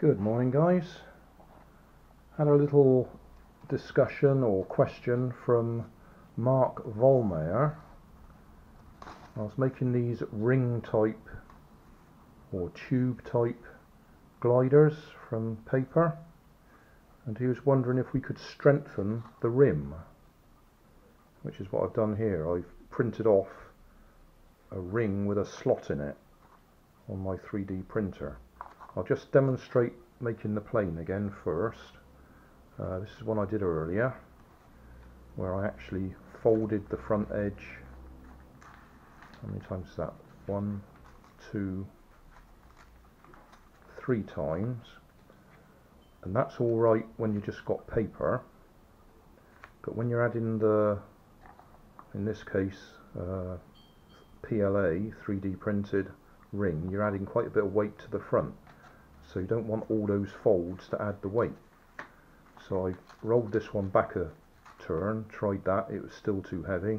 Good morning, guys. Had a little discussion or question from Marc Wohlmayer. I was making these ring type or tube type gliders from paper, and he was wondering if we could strengthen the rim, which is what I've done here. I've printed off a ring with a slot in it on my 3D printer. I'll just demonstrate making the plane again first. This is one I did earlier, where I actually folded the front edge. How many times is that? 1, 2, 3 times. And that's all right when you just got paper, but when you're adding the, in this case, PLA 3D printed ring, you're adding quite a bit of weight to the front. So you don't want all those folds to add the weight. So I rolled this one back a turn, tried that, it was still too heavy.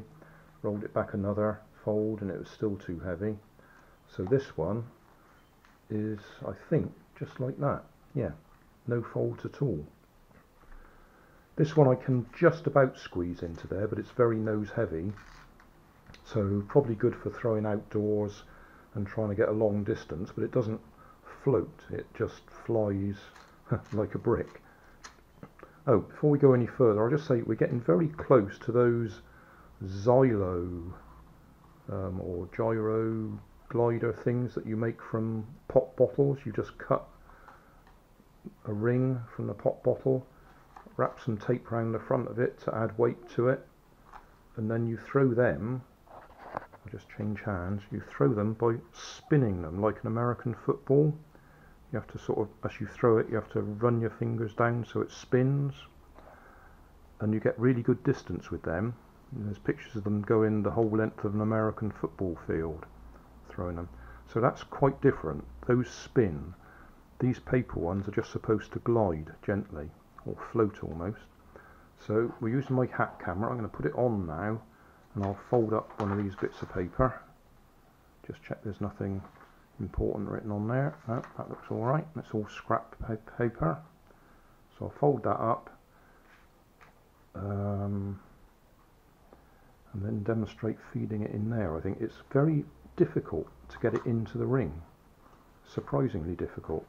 Rolled it back another fold and it was still too heavy. So this one is, I think, just like that. Yeah, no folds at all. This one I can just about squeeze into there, but it's very nose heavy. So probably good for throwing outdoors and trying to get a long distance, but it doesn't float, it just flies like a brick. Oh, before we go any further, I'll just say we're getting very close to those zylo or gyro glider things that you make from pop bottles. You just cut a ring from the pop bottle, wrap some tape around the front of it to add weight to it, and then you throw them. I'll just change hands. You throw them by spinning them like an American football. You have to sort of, as you throw it, you have to run your fingers down so it spins, and you get really good distance with them. And there's pictures of them going the whole length of an American football field throwing them. So that's quite different. Those spin. These paper ones are just supposed to glide gently or float almost. So we're using my hat camera. I'm going to put it on now, and I'll fold up one of these bits of paper. Just check there's nothing important written on there. No, that looks alright. That's all scrap paper. So I'll fold that up and then demonstrate feeding it in there. I think it's very difficult to get it into the ring. Surprisingly difficult.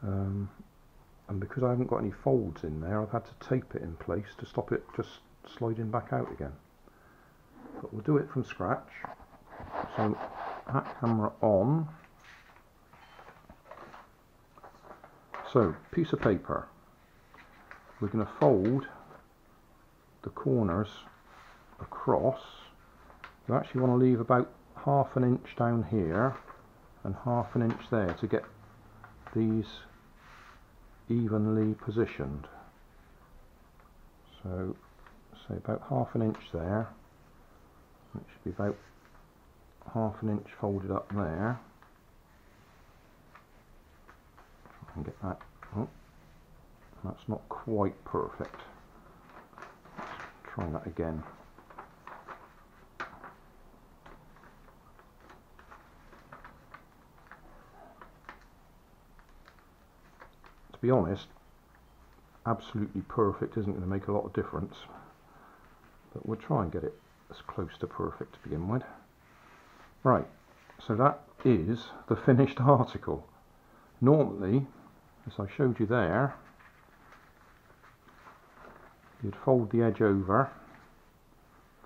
And because I haven't got any folds in there, I've had to tape it in place to stop it just sliding back out again. But we'll do it from scratch. So hat camera on. So piece of paper. We're going to fold the corners across. You actually want to leave about ½ an inch down here and ½ an inch there to get these evenly positioned. So say about ½ an inch there. It should be about ½ an inch folded up there. Try and get that. Oh, that's not quite perfect. Let's try that again. To be honest, absolutely perfect isn't going to make a lot of difference, but we'll try and get it as close to perfect to begin with. Right, so that is the finished article. Normally, as I showed you there, you'd fold the edge over,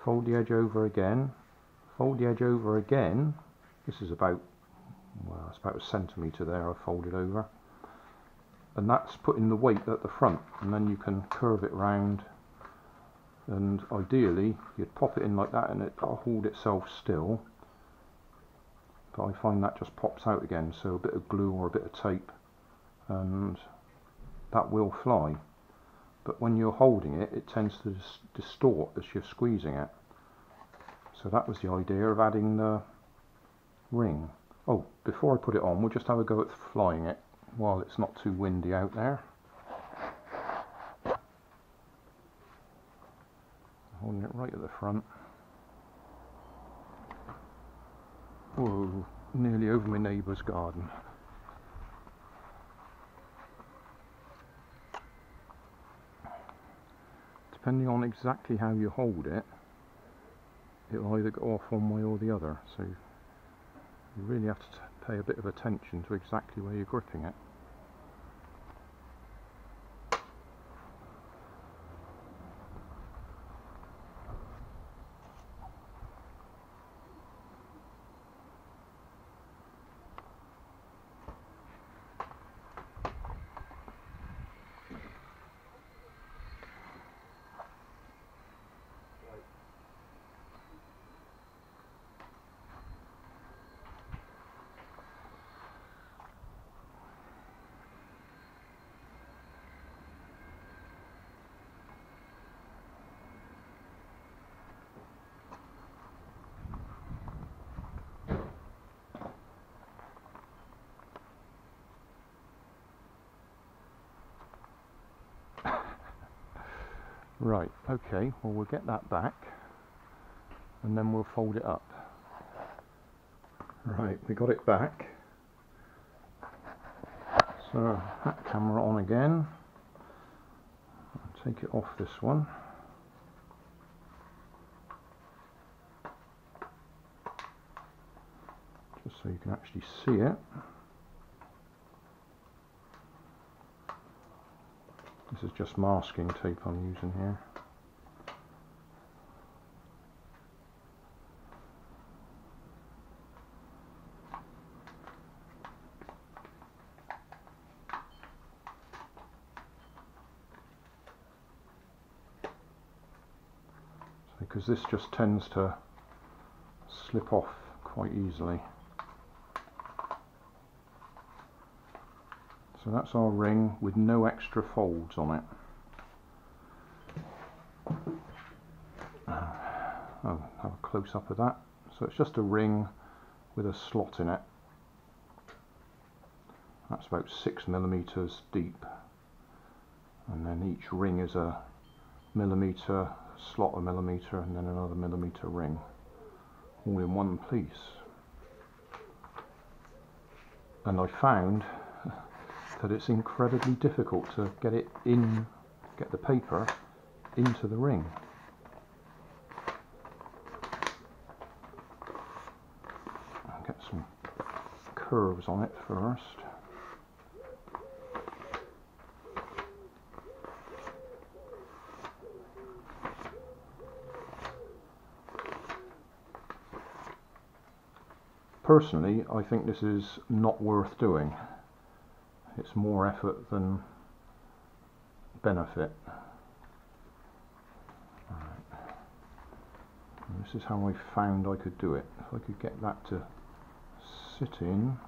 fold the edge over again, fold the edge over again. This is about, well, it's about 1 centimetre there I've folded over. And that's putting the weight at the front, and then you can curve it round, and ideally you'd pop it in like that and it'll hold itself still, but I find that just pops out again, so a bit of glue or a bit of tape and that will fly. But when you're holding it, it tends to distort as you're squeezing it. So that was the idea of adding the ring. Oh, before I put it on, we'll just have a go at flying it while it's not too windy out there. Holding it right at the front. Whoa, nearly over my neighbour's garden. depending on exactly how you hold it, it'll either go off one way or the other, so you really have to pay a bit of attention to exactly where you're gripping it. Right, okay, well we'll get that back and then we'll fold it up. Right, we got it back. So that camera on again. I'll take it off this one. Just so you can actually see it. This is just masking tape I'm using here. Because this just tends to slip off quite easily. So that's our ring with no extra folds on it. Oh, have a close up of that. So it's just a ring with a slot in it. That's about 6mm deep. And then each ring is a millimetre, slot a millimetre, and then another millimetre ring. All in one piece. And I found that it's incredibly difficult to get it in, get the paper into the ring. I'll get some curves on it first. Personally, I think this is not worth doing. It's more effort than benefit. Right. This is how I found I could do it. If I could get that to sit in.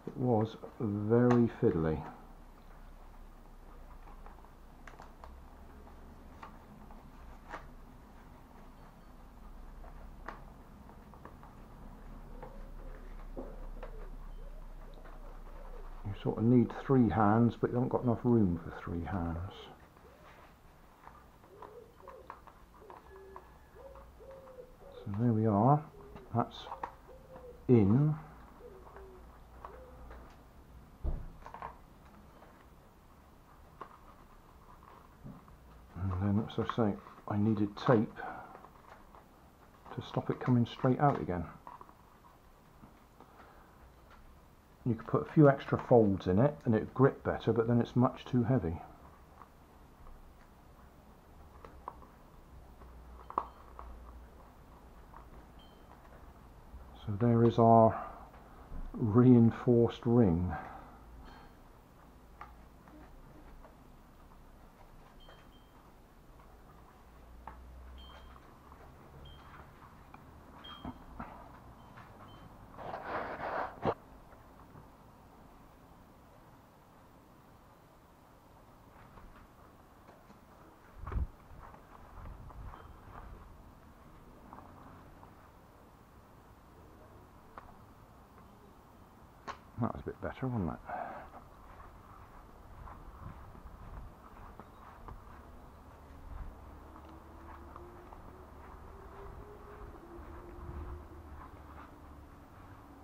It was very fiddly. Sort of need 3 hands, but you haven't got enough room for 3 hands. So there we are, that's in. And then, as I say, I needed tape to stop it coming straight out again. You could put a few extra folds in it and it'd grip better, but then it's much too heavy. So there is our reinforced ring. That was a bit better, wasn't it?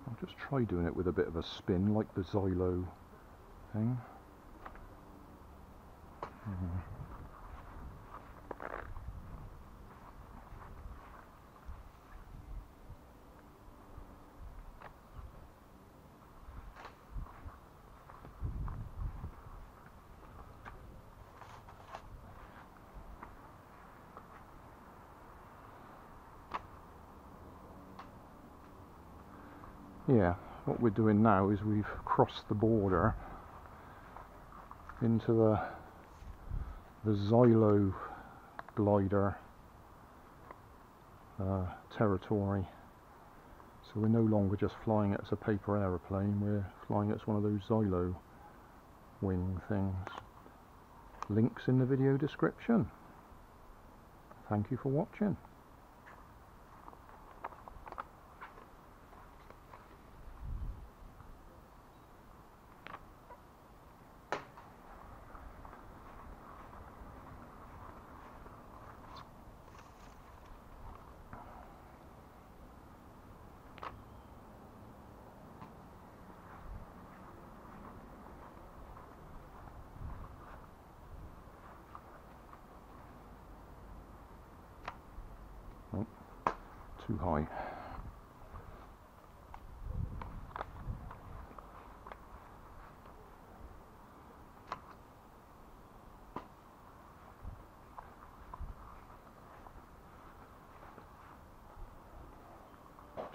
I'll just try doing it with a bit of a spin, like the zylo thing. Yeah, what we're doing now is we've crossed the border into the zylo glider territory. So we're no longer just flying it as a paper aeroplane, we're flying it as one of those zylo wing things. Links in the video description. Thank you for watching. Oh, too high.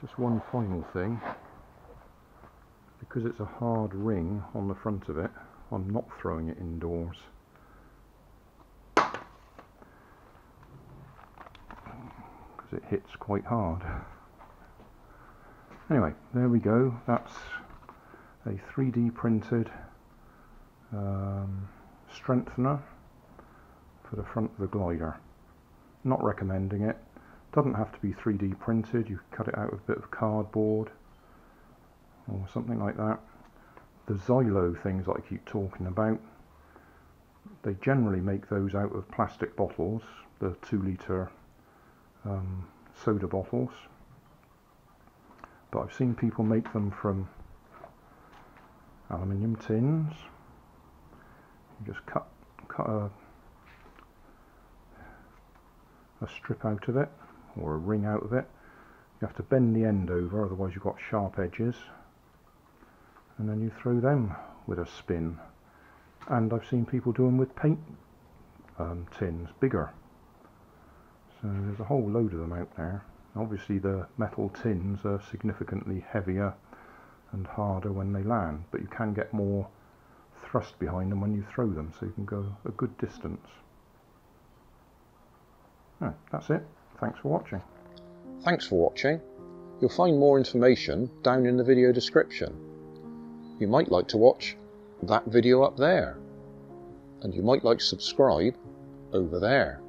Just one final thing, because it's a hard ring on the front of it, I'm not throwing it indoors. Because it hits quite hard. Anyway, there we go. That's a 3D printed strengthener for the front of the glider. Not recommending it. Doesn't have to be 3D printed. You can cut it out with a bit of cardboard or something like that. The zylo things that I keep talking about, they generally make those out of plastic bottles, the 2-litre soda bottles, but I've seen people make them from aluminium tins. You just cut a strip out of it, or a ring out of it. You have to bend the end over, otherwise you've got sharp edges, and then you throw them with a spin. And I've seen people do them with paint tins, bigger. So there's a whole load of them out there. Obviously the metal tins are significantly heavier and harder when they land, but you can get more thrust behind them when you throw them, so you can go a good distance. Oh, that's it. Thanks for watching. Thanks for watching. You'll find more information down in the video description. You might like to watch that video up there, and you might like to subscribe over there.